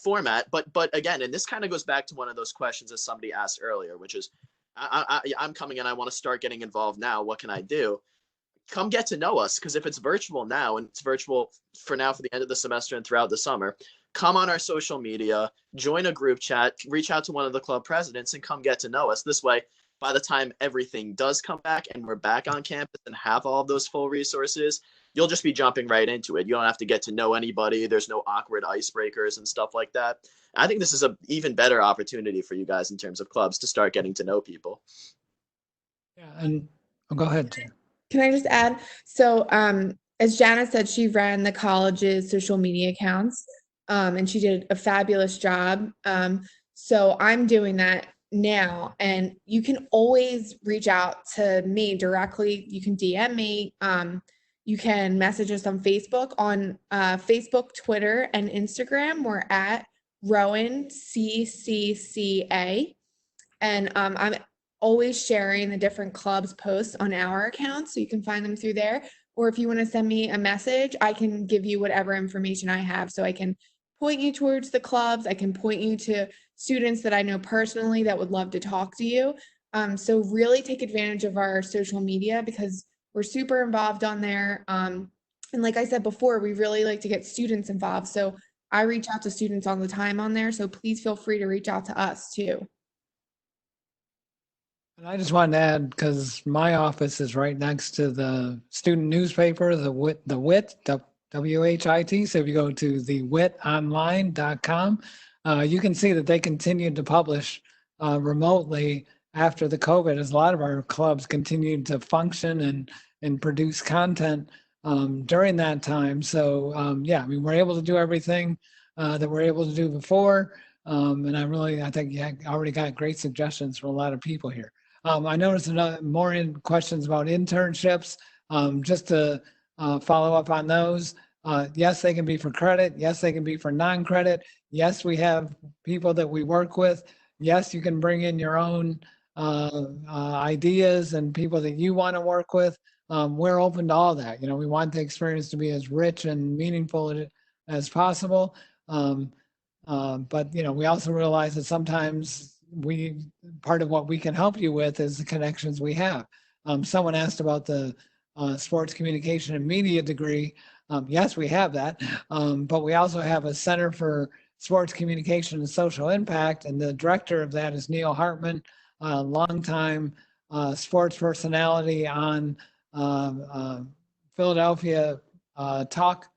format. But again, and this kind of goes back to one of those questions that somebody asked earlier, which is, I'm coming in, I want to start getting involved now. What can I do? Come get to know us, because if it's virtual now, and it's virtual for now for the end of the semester and throughout the summer, come on our social media, join a group chat, reach out to one of the club presidents, and come get to know us. This way, by the time everything does come back and we're back on campus and have all of those full resources, you'll just be jumping right into it. You don't have to get to know anybody. There's no awkward icebreakers and stuff like that. I think this is an even better opportunity for you guys in terms of clubs to start getting to know people. Yeah, and go ahead, Jen. Can I just add? So as Jana said, she ran the college's social media accounts and she did a fabulous job. So I'm doing that now, and you can always reach out to me directly. You can DM me. You can message us on Facebook. On Facebook, Twitter, and Instagram, we're at Rowan CCCA. And I'm always sharing the different clubs posts on our account, so you can find them through there. Or if you want to send me a message, I can give you whatever information I have. So I can point you towards the clubs. I can point you to students that I know personally that would love to talk to you. So really take advantage of our social media, because we're super involved on there. And like I said before, we really like to get students involved. So I reach out to students all the time on there. So please feel free to reach out to us too. And I just wanted to add, because my office is right next to the student newspaper, the WIT, WHIT. So if you go to thewitonline.com, you can see that they continued to publish remotely after the COVID, as a lot of our clubs continued to function and produce content during that time. So yeah, I mean, we're able to do everything that we're able to do before. And I think you already got great suggestions from a lot of people here. I noticed more questions about internships. Just to follow up on those. Yes, they can be for credit. Yes, they can be for non-credit. Yes, we have people that we work with. Yes, you can bring in your own ideas and people that you want to work with, we're open to all that. You know, we want the experience to be as rich and meaningful as possible. But, you know, we also realize that sometimes part of what we can help you with is the connections we have. Someone asked about the sports communication and media degree. Yes, we have that. But we also have a Center for Sports Communication and Social Impact. And the director of that is Neil Hartman, a longtime sports personality on Philadelphia talk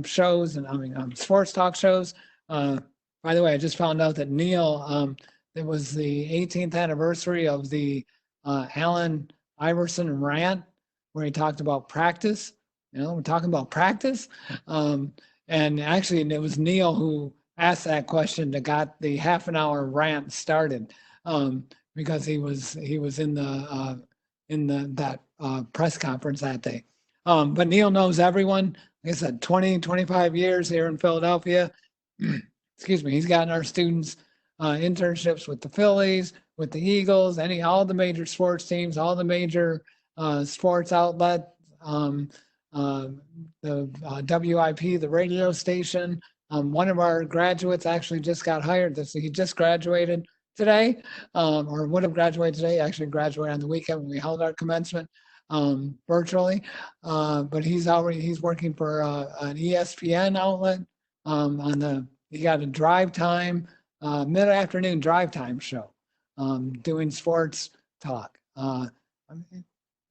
shows and sports talk shows. By the way, I just found out that Neil, it was the 18th anniversary of the Allen Iverson rant where he talked about practice. You know, we're talking about practice. And actually, it was Neil who asked that question that got the half an hour rant started, because he was in that press conference that day. But Neil knows everyone. Like I said, 20, 25 years here in Philadelphia. Excuse me. He's gotten our students internships with the Phillies, with the Eagles, all the major sports teams, all the major sports outlets, the WIP, the radio station. One of our graduates actually just got hired. He just graduated today, or would have graduated today. Actually graduated on the weekend when we held our commencement virtually. But he's working for an ESPN outlet he got a drive time, mid-afternoon drive time show, doing sports talk.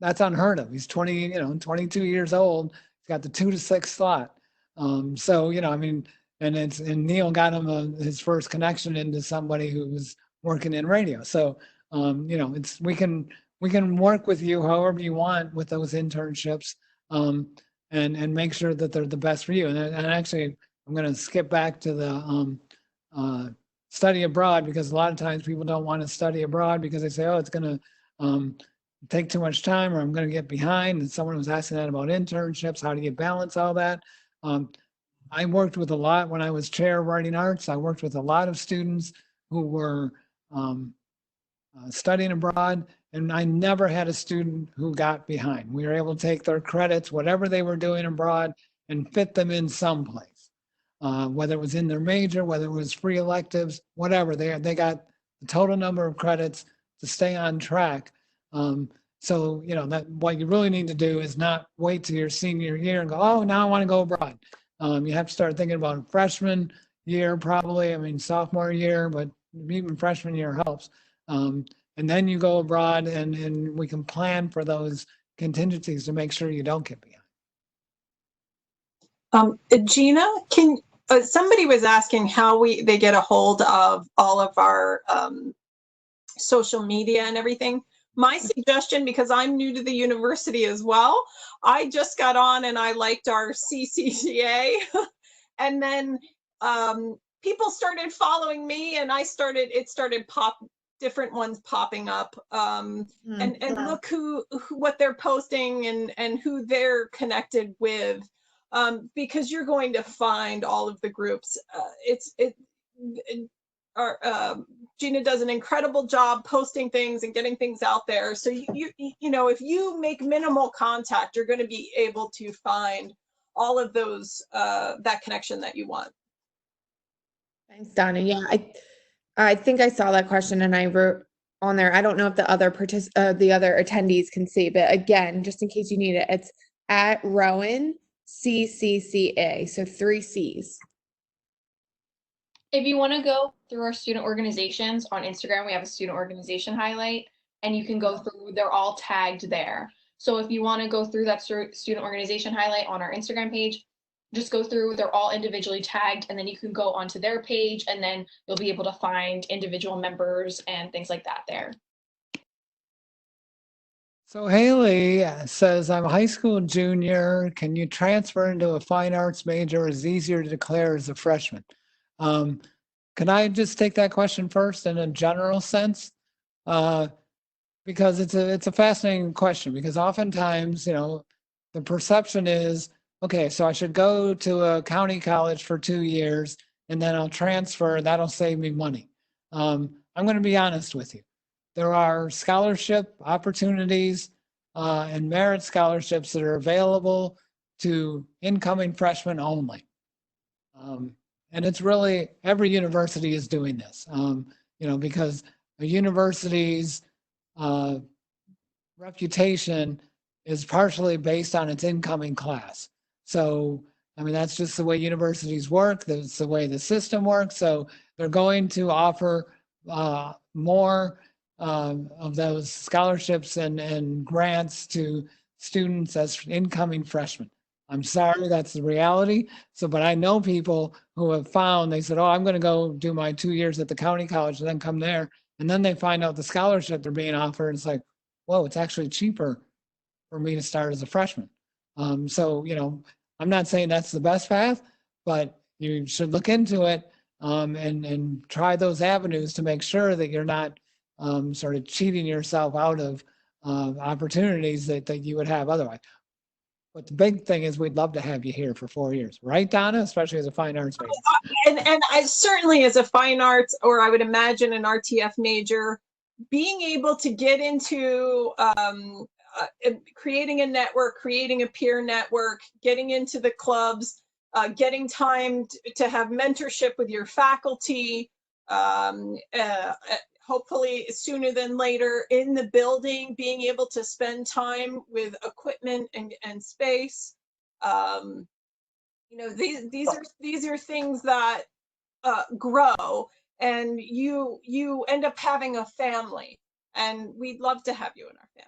That's unheard of. He's 22 years old. He's got the 2 to 6 slot. So, you know, I mean, and Neil got him his first connection into somebody who was working in radio. So, you know, we can work with you however you want with those internships, and make sure that they're the best for you. And actually, I'm going to skip back to the study abroad, because a lot of times people don't want to study abroad because they say, oh, it's going to take too much time, or I'm going to get behind. And someone was asking that about internships. How do you balance all that? I worked with a lot when I was chair of writing arts. I worked with a lot of students who were studying abroad, and I never had a student who got behind. We were able to take their credits, whatever they were doing abroad, and fit them in someplace. Whether it was in their major, whether it was free electives, whatever, they got the total number of credits to stay on track. So, you know, that what you really need to do is not wait till your senior year and go, oh, now I want to go abroad. You have to start thinking about freshman year, probably. I mean, sophomore year, but even freshman year helps. And then you go abroad, and we can plan for those contingencies to make sure you don't get behind. Gina, somebody was asking how they get a hold of all of our social media and everything. My suggestion, because I'm new to the university as well, I just got on and I liked our CCCA, and then people started following me, and it started different ones popping up, and look who what they're posting and who they're connected with. Because you're going to find all of the groups. Gina does an incredible job posting things and getting things out there. So you know, if you make minimal contact, you're going to be able to find all of those that connection that you want. Thanks, Donna. Yeah, I think I saw that question, and I wrote on there. I don't know if the other attendees can see, but again, just in case you need it, it's at Rowan CCCA, so 3 C's. If you want to go through our student organizations on Instagram, we have a student organization highlight, and you can go through, they're all tagged there. So if you want to go through that student organization highlight on our Instagram page, just go through, they're all individually tagged, and then you can go onto their page, and then you'll be able to find individual members and things like that there. So Haley says, I'm a high school junior. Can you transfer into a fine arts major? Is it easier to declare as a freshman? Can I just take that question first in a general sense? Because it's a fascinating question, because oftentimes, you know, the perception is, okay, so I should go to a county college for 2 years and then I'll transfer, that'll save me money. I'm going to be honest with you. there are scholarship opportunities and merit scholarships that are available to incoming freshmen only. And it's really, every university is doing this, because a university's reputation is partially based on its incoming class. So, I mean, that's just the way universities work. That's the way the system works. So they're going to offer more of those scholarships and grants to students as incoming freshmen. I'm sorry, that's the reality. So, but I know people who have found, they said, oh, I'm going to go do my 2 years at the county college and then come there. And then they find out the scholarship they're being offered. It's like, whoa, it's actually cheaper for me to start as a freshman. So, I'm not saying that's the best path, but you should look into it and try those avenues to make sure that you're not sort of cheating yourself out of opportunities that you would have otherwise. But the big thing is we'd love to have you here for 4 years, right, Donna? Especially as a fine arts major. And I certainly, as a fine arts, or I would imagine an RTF major, being able to get into creating a network, creating a peer network, getting into the clubs, getting time to have mentorship with your faculty, hopefully sooner than later in the building, being able to spend time with equipment and space. These are things that grow, and you end up having a family, and we'd love to have you in our family.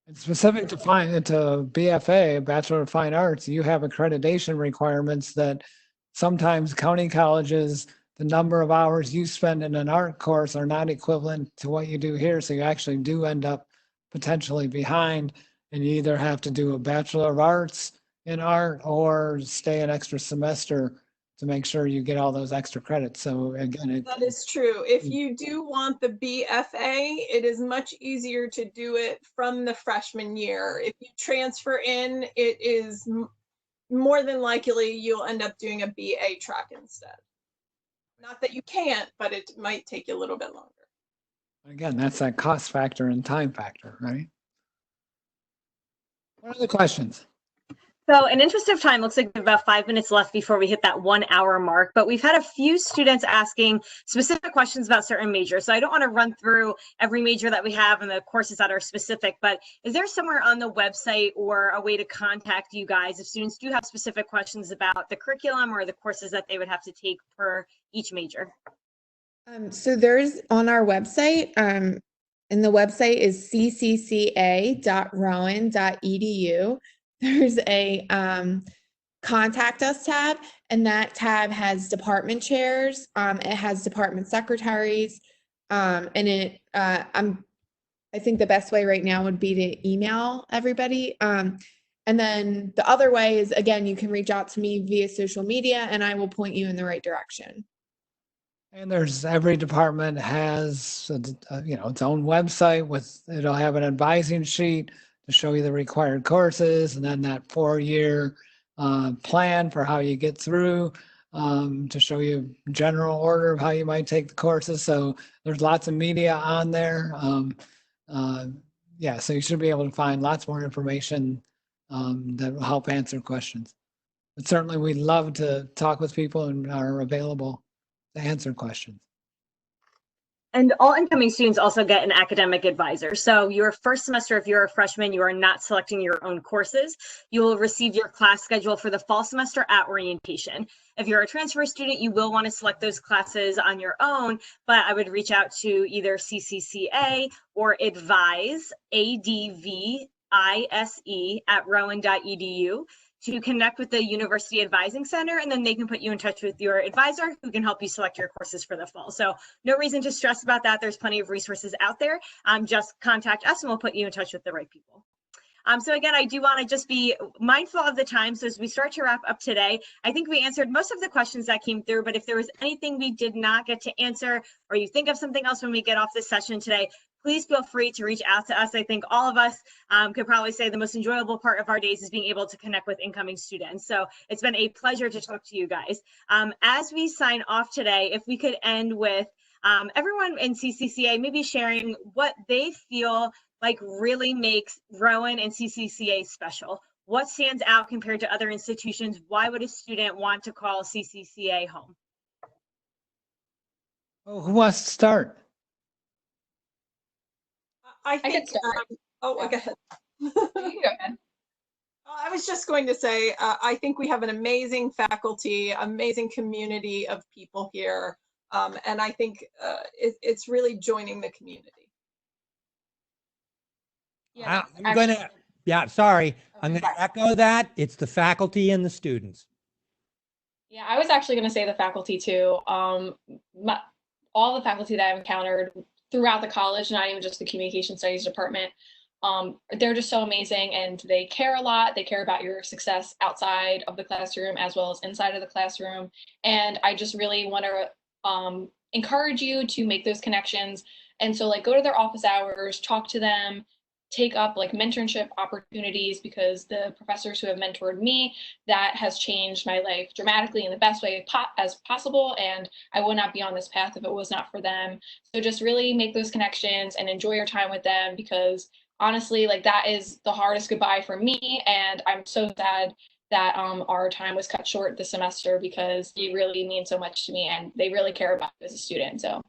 And specific to BFA, Bachelor of Fine Arts, you have accreditation requirements that sometimes county colleges, the number of hours you spend in an art course are not equivalent to what you do here. So you actually do end up potentially behind, and you either have to do a Bachelor of Arts in art or stay an extra semester to make sure you get all those extra credits. So again, that is true. If you do want the BFA, it is much easier to do it from the freshman year. If you transfer in, it is more than likely you'll end up doing a BA track instead. Not that you can't, but it might take you a little bit longer. Again, that's that cost factor and time factor, right? What are the questions? So in interest of time, looks like we have about 5 minutes left before we hit that 1 hour mark, but we've had a few students asking specific questions about certain majors. So I don't want to run through every major that we have and the courses that are specific, but is there somewhere on the website or a way to contact you guys if students do have specific questions about the curriculum or the courses that they would have to take per each major? So there's on our website, and the website is ccca.rowan.edu. There's a contact us tab, and that tab has department chairs. It has department secretaries, and I think the best way right now would be to email everybody. And then the other way is, again, you can reach out to me via social media, and I will point you in the right direction. And every department has its own website it'll have an advising sheet to show you the required courses, and then that 4-year plan for how you get through, to show you general order of how you might take the courses. So there's lots of media on there. So you should be able to find lots more information that will help answer questions. But certainly we'd love to talk with people and are available to answer questions. And all incoming students also get an academic advisor. So your first semester, if you're a freshman, you are not selecting your own courses. You will receive your class schedule for the fall semester at orientation. If you're a transfer student, you will want to select those classes on your own, but I would reach out to either CCCA or advise, ADVISE at rowan.edu. to connect with the University Advising Center, and then they can put you in touch with your advisor who can help you select your courses for the fall. So no reason to stress about that. There's plenty of resources out there. Just contact us and we'll put you in touch with the right people. So again, I do want to just be mindful of the time. So as we start to wrap up today, I think we answered most of the questions that came through, but if there was anything we did not get to answer, or you think of something else when we get off this session today, please feel free to reach out to us. I think all of us could probably say the most enjoyable part of our days is being able to connect with incoming students. So it's been a pleasure to talk to you guys. As we sign off today, if we could end with everyone in CCCA maybe sharing what they feel like really makes Rowan and CCCA special. What stands out compared to other institutions? Why would a student want to call CCCA home? Oh, who wants to start? I I think, could start. oh, Yeah. go ahead. You can go ahead. I was just going to say, I think we have an amazing faculty, amazing community of people here. And I think it's really joining the community. Yeah, I'm gonna, yeah, sorry. I'm gonna echo that. It's the faculty and the students. Yeah, I was actually going to say the faculty too. All the faculty that I've encountered throughout the college, not even just the communication studies department, they're just so amazing and they care a lot. They care about your success outside of the classroom as well as inside of the classroom. And I just really want to encourage you to make those connections. And so like go to their office hours, talk to them, take up like mentorship opportunities, because the professors who have mentored me, that has changed my life dramatically in the best way as possible. And I would not be on this path if it was not for them. So just really make those connections and enjoy your time with them, because honestly, like that is the hardest goodbye for me. And I'm so sad that our time was cut short this semester, because they really mean so much to me and they really care about you as a student. So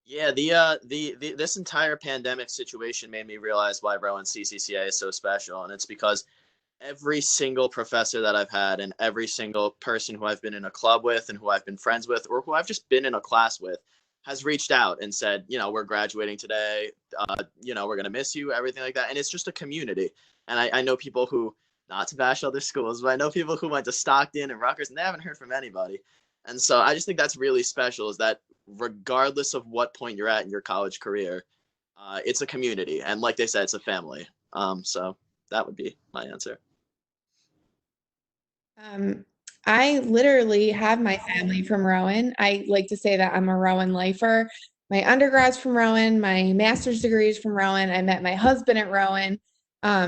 Yeah, this entire pandemic situation made me realize why Rowan CCCA is so special, and it's because every single professor that I've had and every single person who I've been in a club with and who I've been friends with or who I've just been in a class with has reached out and said, we're graduating today, we're going to miss you, everything like that. And it's just a community. And I know people who, not to bash other schools, but I know people who went to Stockton and Rutgers and they haven't heard from anybody. And so I just think that's really special, is that regardless of what point you're at in your college career, it's a community. And like they said, it's a family. So that would be my answer. I literally have my family from Rowan. I like to say that I'm a Rowan lifer. My undergrad's from Rowan, my master's degree is from Rowan. I met my husband at Rowan.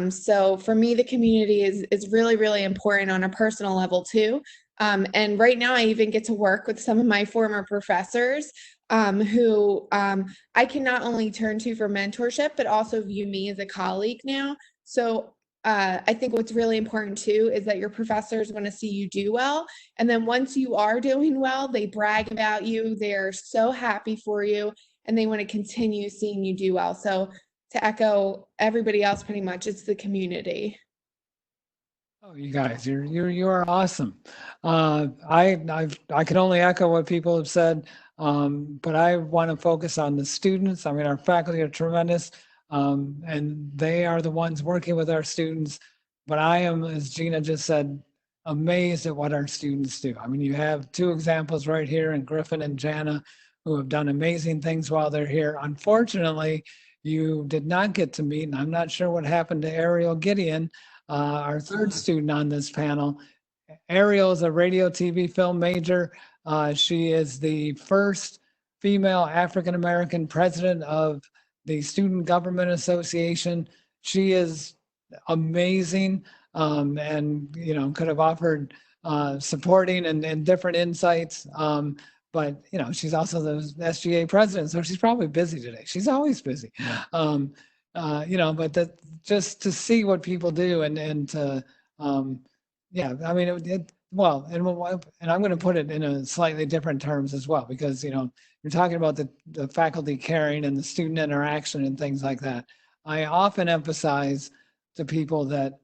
So for me, the community is really, really important on a personal level too. And right now I even get to work with some of my former professors who I can not only turn to for mentorship, but also view me as a colleague now. So I think what's really important too is that your professors want to see you do well. And then once you are doing well, they brag about you. They're so happy for you and they want to continue seeing you do well. So to echo everybody else, pretty much, it's the community. Oh, you guys, you are awesome. I can only echo what people have said, but I want to focus on the students. I mean, our faculty are tremendous. And they are the ones working with our students. But I am, as Gina just said, amazed at what our students do. I mean, you have two examples right here in Griffin and Jana, who have done amazing things while they're here. Unfortunately, you did not get to meet, and I'm not sure what happened to Ariel Gideon, our third student on this panel. Ariel is a radio, TV, film major. She is the first female African-American president of the Student Government Association. She is amazing, and could have offered supporting and different insights. But she's also the SGA president, so she's probably busy today. She's always busy. But just to see what people do and to yeah, I mean well, and I'm going to put it in a slightly different terms as well, because you're talking about the faculty caring and the student interaction and things like that. I often emphasize to people that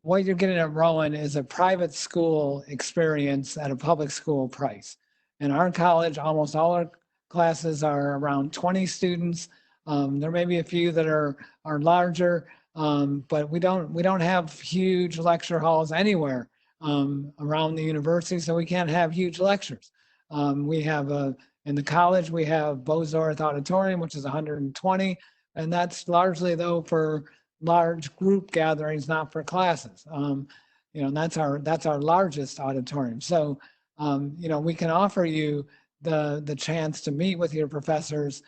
what you're getting at Rowan is a private school experience at a public school price. In our college, almost all our classes are around 20 students. There may be a few that are larger, but we don't have huge lecture halls anywhere around the university, so we can't have huge lectures. We have in the college, we have Bozorth Auditorium, which is 120, and that's largely though for large group gatherings, not for classes. And that's our largest auditorium. So we can offer you the chance to meet with your professors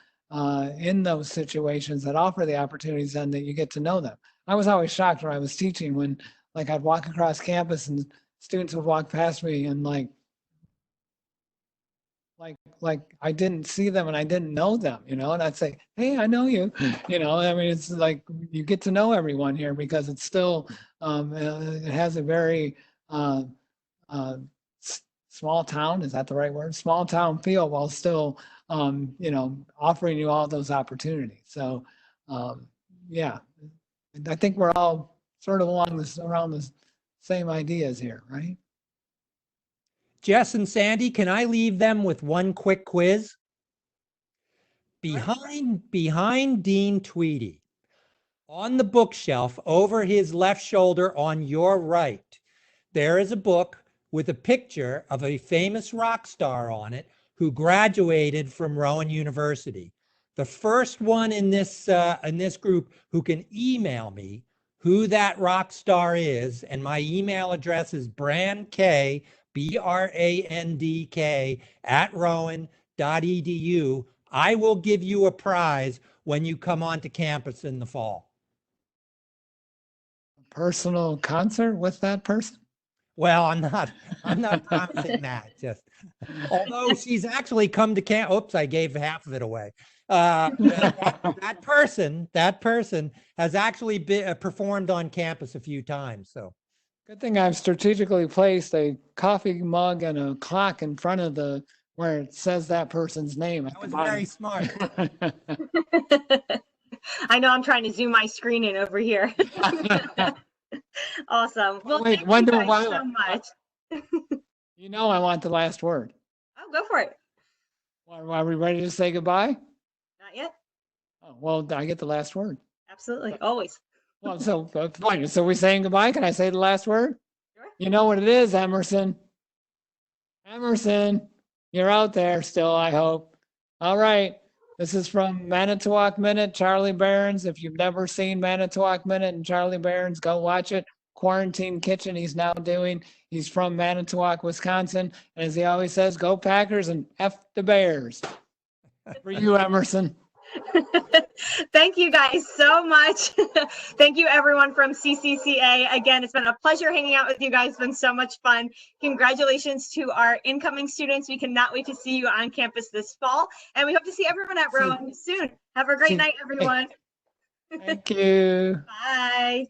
in those situations that offer the opportunities and that you get to know them. I was always shocked when I was teaching when like I'd walk across campus and students would walk past me and like, like I didn't see them and I didn't know them, and I'd say, hey, I know you. I mean, it's like you get to know everyone here because it's still it has a very uh, uh, small town, is that the right word? Small town feel while still offering you all those opportunities. So yeah, I think we're all sort of around the same ideas here, right? Jess and Sandy, can I leave them with one quick quiz? Behind Dean Tweedy, on the bookshelf over his left shoulder on your right, there is a book with a picture of a famous rock star on it who graduated from Rowan University. The first one in this group who can email me who that rock star is, and my email address is brandk, BRANDK @rowan.edu. I will give you a prize when you come onto campus in the fall. Personal concert with that person? Well, I'm not promising that. Just although she's actually come to camp. Oops, I gave half of it away. That person has actually performed on campus a few times. So good thing I've strategically placed a coffee mug and a clock in front of where it says that person's name. That was very smart. I know I'm trying to zoom my screen in over here. Awesome. Well, Wait, thank you guys so much. I want the last word. Oh, go for it. Are we ready to say goodbye? Not yet. Oh, well, I get the last word. Absolutely. Always. Well, so fine. So we're saying goodbye. Can I say the last word? Sure. You know what it is, Emerson. Emerson, you're out there still, I hope. All right. This is from Manitowoc Minute, Charlie Barron's. If you've never seen Manitowoc Minute and Charlie Barron's, go watch it. Quarantine Kitchen he's now doing. He's from Manitowoc, Wisconsin. And as he always says, go Packers and F the Bears. For you, Emerson. Thank you guys so much. Thank you everyone from CCCA. Again, it's been a pleasure hanging out with you guys. It's been so much fun. Congratulations to our incoming students. We cannot wait to see you on campus this fall. And we hope to see everyone at Rowan soon. Have a great night, everyone. Thank you. Bye.